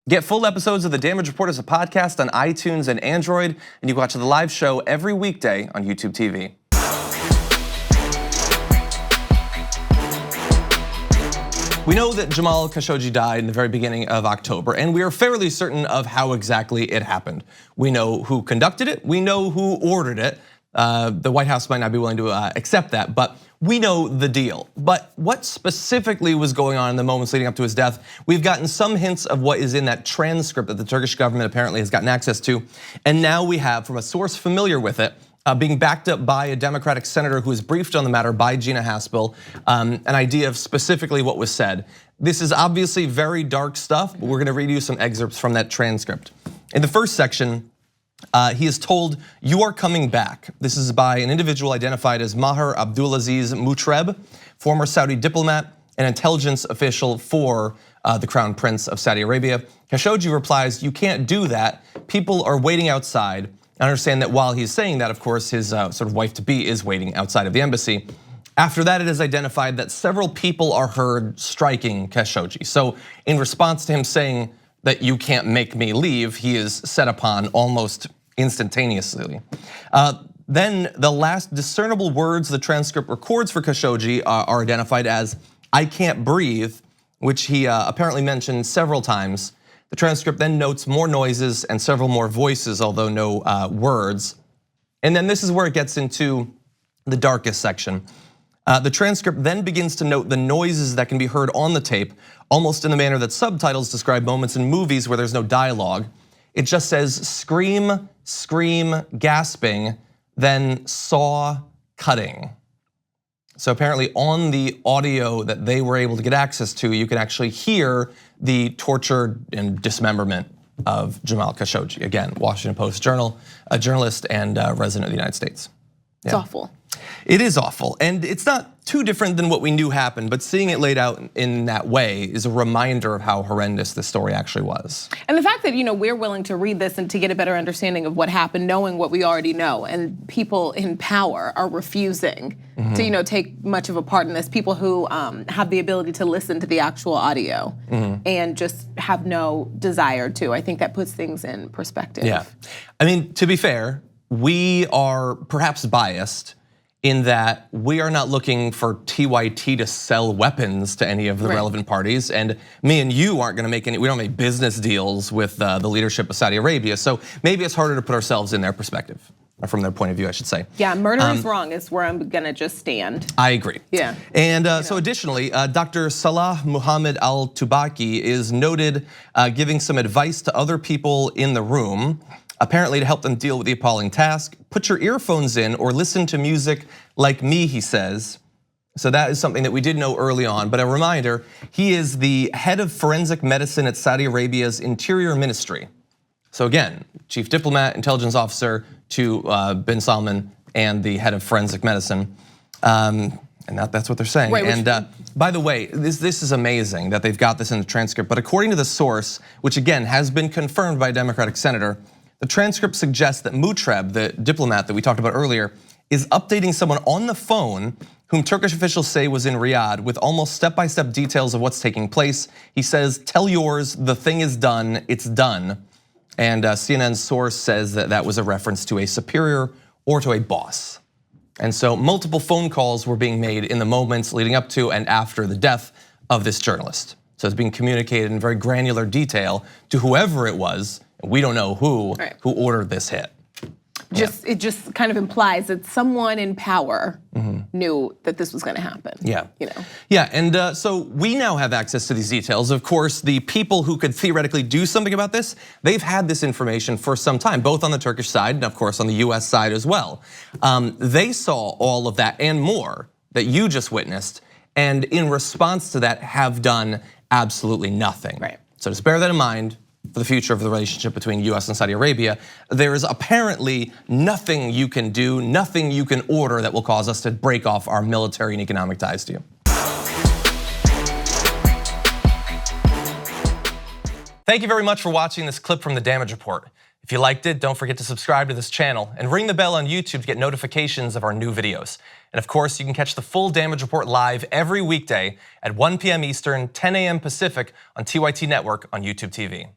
Get full episodes of The Damage Report as a podcast on iTunes and Android, and you can watch the live show every weekday on YouTube TV. We know that Jamal Khashoggi died in the very beginning of October, and we are fairly certain of how exactly it happened. We know who conducted it, we know who ordered it. The White House might not be willing to accept that, but we know the deal. But what specifically was going on in the moments leading up to his death? We've gotten some hints of what is in that transcript that the Turkish government apparently has gotten access to. And now we have, from a source familiar with it, being backed up by a Democratic senator who was briefed on the matter by Gina Haspel, an idea of specifically what was said. This is obviously very dark stuff, but we're gonna read you some excerpts from that transcript. In the first section, he is told, "You are coming back." This is by an individual identified as Maher Abdulaziz Mutreb, former Saudi diplomat and intelligence official for the Crown Prince of Saudi Arabia. Khashoggi replies, "You can't do that. People are waiting outside." I understand that while he's saying that, of course, his sort of wife-to-be is waiting outside of the embassy. After that, it is identified that several people are heard striking Khashoggi. So in response to him saying that you can't make me leave, he is set upon almost instantaneously. Then the last discernible words the transcript records for Khashoggi are identified as, "I can't breathe," which he apparently mentioned several times. The transcript then notes more noises and several more voices, although no words. And then this is where it gets into the darkest section. The transcript then begins to note the noises that can be heard on the tape, almost in the manner that subtitles describe moments in movies where there's no dialogue. It just says scream, scream, gasping, then saw, cutting. So apparently on the audio that they were able to get access to, you can actually hear the torture and dismemberment of Jamal Khashoggi. Again, Washington Post a journalist and a resident of the United States. It's awful. It is awful, and it's not too different than what we knew happened, but seeing it laid out in that way is a reminder of how horrendous this story actually was. And the fact that we're willing to read this and to get a better understanding of what happened, knowing what we already know, and people in power are refusing to take much of a part in this. People who have the ability to listen to the actual audio and just have no desire to. I think that puts things in perspective. Yeah, I mean, to be fair, we are perhaps biased in that we are not looking for TYT to sell weapons to any of the relevant parties, and me and you aren't gonna make we don't make business deals with the leadership of Saudi Arabia, so maybe it's harder to put ourselves in their perspective, or from their point of view, I should say. Yeah, murder is wrong is where I'm gonna just stand. I agree. Yeah. And so additionally, Dr. Salah Muhammad Al-Tubaki is noted giving some advice to other people in the room, apparently to help them deal with the appalling task. Put your earphones in or listen to music like me, he says. So that is something that we did know early on, but a reminder, he is the head of forensic medicine at Saudi Arabia's Interior Ministry. So again, chief diplomat, intelligence officer to bin Salman and the head of forensic medicine. And that's what they're saying. Right, and by the way, this is amazing that they've got this in the transcript, but according to the source, which again has been confirmed by a Democratic senator, the transcript suggests that Mutreb, the diplomat that we talked about earlier, is updating someone on the phone whom Turkish officials say was in Riyadh with almost step-by-step details of what's taking place. He says, "Tell yours, the thing is done, it's done." And CNN's source says that that was a reference to a superior or to a boss. And so multiple phone calls were being made in the moments leading up to and after the death of this journalist. So it's being communicated in very granular detail to whoever it was. We don't know who ordered this hit. It just kind of implies that someone in power knew that this was going to happen. Yeah, yeah, and so we now have access to these details. Of course, the people who could theoretically do something about this, they've had this information for some time, both on the Turkish side and of course on the US side as well. They saw all of that and more that you just witnessed, and in response to that have done absolutely nothing. Right. So just bear that in mind for the future of the relationship between US and Saudi Arabia. There is apparently nothing you can do, nothing you can order that will cause us to break off our military and economic ties to you. Thank you very much for watching this clip from The Damage Report. If you liked it, don't forget to subscribe to this channel and ring the bell on YouTube to get notifications of our new videos. And of course, you can catch the full Damage Report live every weekday at 1 p.m. Eastern, 10 a.m. Pacific on TYT Network on YouTube TV.